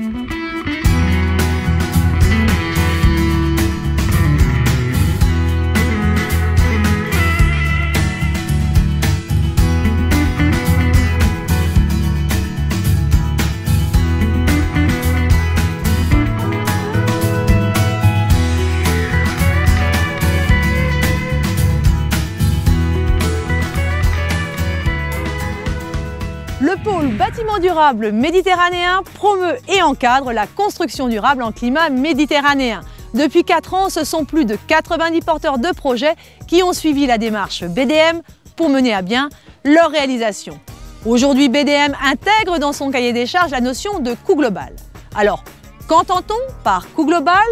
Le pôle bâtiment durable méditerranéen promeut et encadre la construction durable en climat méditerranéen. Depuis 4 ans, ce sont plus de 90 porteurs de projets qui ont suivi la démarche BDM pour mener à bien leur réalisation. Aujourd'hui, BDM intègre dans son cahier des charges la notion de coût global. Alors, qu'entend-on par coût global?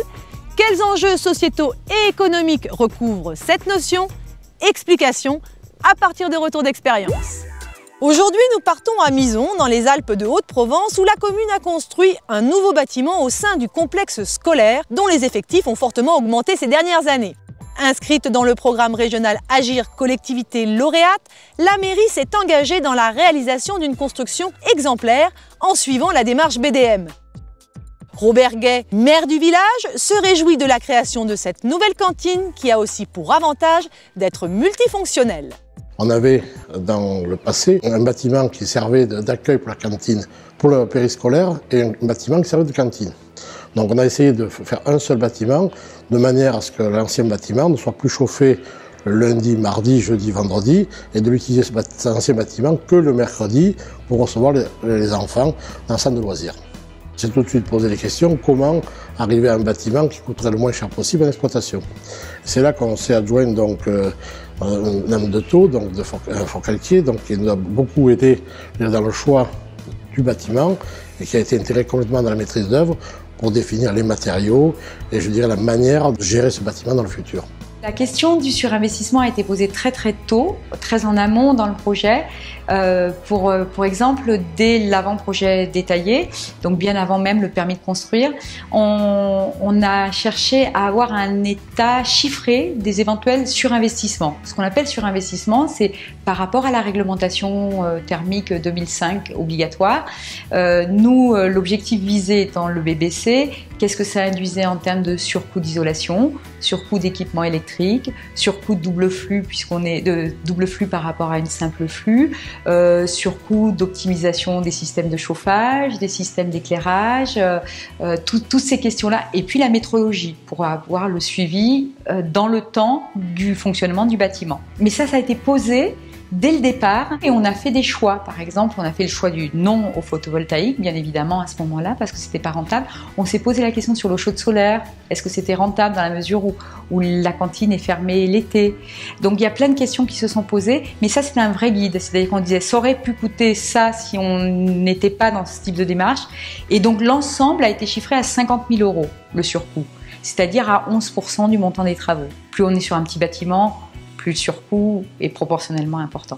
Quels enjeux sociétaux et économiques recouvre cette notion? Explication à partir de retours d'expérience. Aujourd'hui, nous partons à Mison, dans les Alpes de Haute-Provence, où la commune a construit un nouveau bâtiment au sein du complexe scolaire, dont les effectifs ont fortement augmenté ces dernières années. Inscrite dans le programme régional Agir collectivité lauréate, la mairie s'est engagée dans la réalisation d'une construction exemplaire en suivant la démarche BDM. Robert Gay, maire du village, se réjouit de la création de cette nouvelle cantine qui a aussi pour avantage d'être multifonctionnelle. On avait dans le passé un bâtiment qui servait d'accueil pour la cantine, pour le périscolaire, et un bâtiment qui servait de cantine. Donc on a essayé de faire un seul bâtiment, de manière à ce que l'ancien bâtiment ne soit plus chauffé le lundi, mardi, jeudi, vendredi, et de l'utiliser cet ancien bâtiment que le mercredi pour recevoir les enfants dans le centre de loisirs. J'ai tout de suite posé les questions, comment arriver à un bâtiment qui coûterait le moins cher possible en exploitation. C'est là qu'on s'est adjoint donc un homme de taux, donc un forcalquier, donc qui nous a beaucoup aidé dans le choix du bâtiment et qui a été intégré complètement dans la maîtrise d'œuvre pour définir les matériaux et je dirais la manière de gérer ce bâtiment dans le futur. La question du surinvestissement a été posée très tôt, très en amont dans le projet. Pour exemple, dès l'avant-projet détaillé, donc bien avant même le permis de construire, on a cherché à avoir un état chiffré des éventuels surinvestissements. Ce qu'on appelle surinvestissement, c'est par rapport à la réglementation thermique 2005 obligatoire. Nous, l'objectif visé étant le BBC, qu'est-ce que ça induisait en termes de surcoût d'isolation, surcoût d'équipement électrique, surcoût de double flux puisqu'on est de double flux par rapport à une simple flux, surcoût d'optimisation des systèmes de chauffage, des systèmes d'éclairage, toutes ces questions-là, et puis la métrologie pour avoir le suivi dans le temps du fonctionnement du bâtiment. Mais ça a été posé dès le départ et on a fait des choix. Par exemple, on a fait le choix du non au photovoltaïque, bien évidemment à ce moment-là, parce que c'était pas rentable. On s'est posé la question sur l'eau chaude solaire. Est-ce que c'était rentable dans la mesure où la cantine est fermée l'été? Donc il y a plein de questions qui se sont posées, mais ça c'était un vrai guide. C'est-à-dire qu'on disait ça aurait pu coûter ça si on n'était pas dans ce type de démarche. Et donc l'ensemble a été chiffré à 50 000 €, le surcoût. C'est-à-dire à 11% du montant des travaux. Plus on est sur un petit bâtiment, plus le surcoût est proportionnellement important.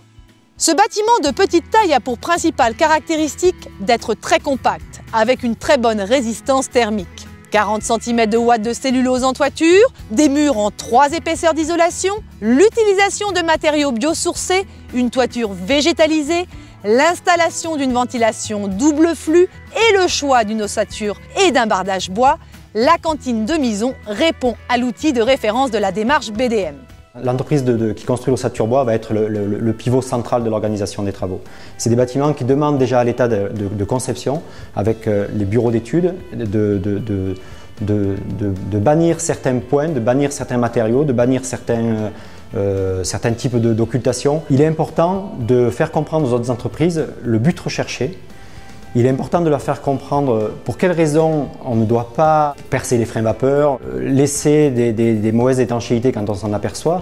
Ce bâtiment de petite taille a pour principale caractéristique d'être très compact, avec une très bonne résistance thermique. 40 cm de ouate de cellulose en toiture, des murs en 3 épaisseurs d'isolation, l'utilisation de matériaux biosourcés, une toiture végétalisée, l'installation d'une ventilation double flux et le choix d'une ossature et d'un bardage bois, la cantine de Mison répond à l'outil de référence de la démarche BDM. L'entreprise qui construit l'ossature bois va être le pivot central de l'organisation des travaux. C'est des bâtiments qui demandent déjà à l'état de conception, avec les bureaux d'études, de bannir certains points, de bannir certains matériaux, de bannir certains types d'occultation. Il est important de faire comprendre aux autres entreprises le but recherché. Il est important de leur faire comprendre pour quelles raisons on ne doit pas percer les freins vapeur, laisser des mauvaises étanchéités quand on s'en aperçoit.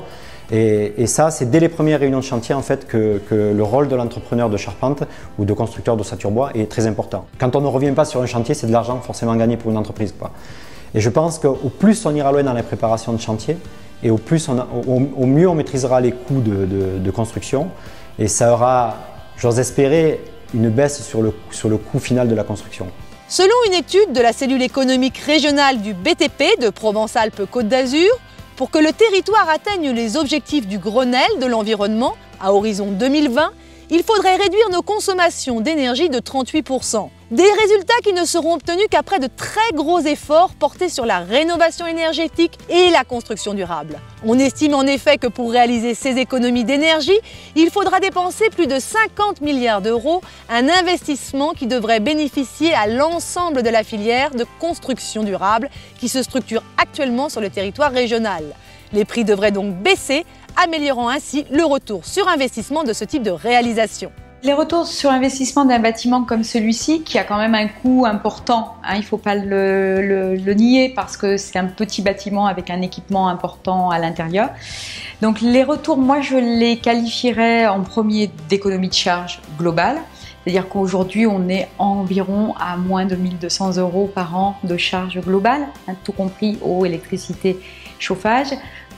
Et ça, c'est dès les premières réunions de chantier en fait, que le rôle de l'entrepreneur de charpente ou de constructeur d'ossature bois est très important. Quand on ne revient pas sur un chantier, c'est de l'argent forcément gagné pour une entreprise, quoi. Et je pense qu'au plus on ira loin dans la préparation de chantier, et au mieux on maîtrisera les coûts de construction, et ça aura, j'ose espérer, une baisse sur le coût final de la construction. Selon une étude de la cellule économique régionale du BTP de Provence-Alpes-Côte d'Azur, pour que le territoire atteigne les objectifs du Grenelle de l'environnement à horizon 2020, il faudrait réduire nos consommations d'énergie de 38%. Des résultats qui ne seront obtenus qu'après de très gros efforts portés sur la rénovation énergétique et la construction durable. On estime en effet que pour réaliser ces économies d'énergie, il faudra dépenser plus de 50 milliards d'euros, un investissement qui devrait bénéficier à l'ensemble de la filière de construction durable qui se structure actuellement sur le territoire régional. Les prix devraient donc baisser, améliorant ainsi le retour sur investissement de ce type de réalisation. Les retours sur investissement d'un bâtiment comme celui-ci, qui a quand même un coût important, il ne faut pas le nier parce que c'est un petit bâtiment avec un équipement important à l'intérieur. Donc les retours, moi je les qualifierais en premier d'économie de charge globale. C'est-à-dire qu'aujourd'hui, on est environ à moins de 1 200 € par an de charge globale, tout compris eau, électricité, chauffage,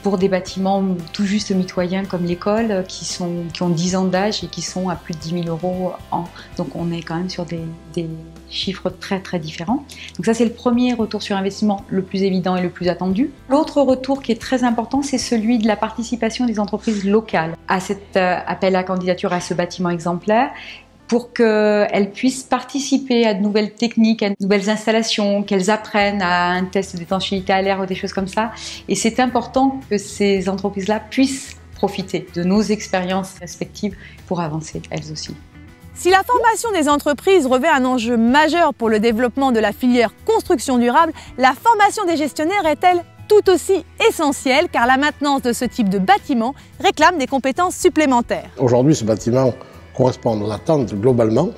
pour des bâtiments tout juste mitoyens comme l'école, qui ont 10 ans d'âge et qui sont à plus de 10 000 € an. Donc on est quand même sur des chiffres très très différents. Donc ça c'est le premier retour sur investissement le plus évident et le plus attendu. L'autre retour qui est très important, c'est celui de la participation des entreprises locales à cet appel à candidature à ce bâtiment exemplaire, pour qu'elles puissent participer à de nouvelles techniques, à de nouvelles installations, qu'elles apprennent à un test d'étanchéité à l'air ou des choses comme ça. Et c'est important que ces entreprises-là puissent profiter de nos expériences respectives pour avancer elles aussi. Si la formation des entreprises revêt un enjeu majeur pour le développement de la filière construction durable, la formation des gestionnaires est-elle tout aussi essentielle car la maintenance de ce type de bâtiment réclame des compétences supplémentaires. Aujourd'hui, ce bâtiment correspond à nos attentes globalement.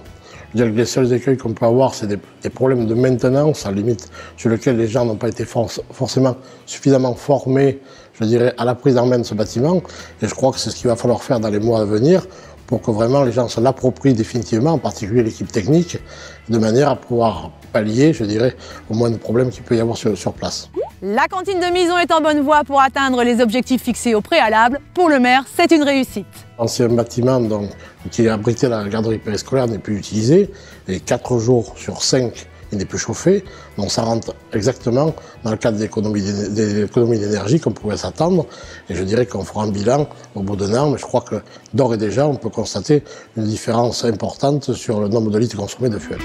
Je veux dire que les seuls écueils qu'on peut avoir, c'est des problèmes de maintenance, à la limite, sur lesquels les gens n'ont pas été forcément suffisamment formés, je dirais, à la prise en main de ce bâtiment. Et je crois que c'est ce qu'il va falloir faire dans les mois à venir pour que vraiment les gens se l'approprient définitivement, en particulier l'équipe technique, de manière à pouvoir pallier, je dirais, au moins de problèmes qu'il peut y avoir sur place. La cantine de Mison est en bonne voie pour atteindre les objectifs fixés au préalable. Pour le maire, c'est une réussite. L'ancien bâtiment qui abritait la garderie périscolaire n'est plus utilisé et 4 jours sur 5, il n'est plus chauffé. Donc ça rentre exactement dans le cadre des économies d'énergie qu'on pouvait s'attendre. Et je dirais qu'on fera un bilan au bout d'un an, mais je crois que d'ores et déjà, on peut constater une différence importante sur le nombre de litres consommés de fuel.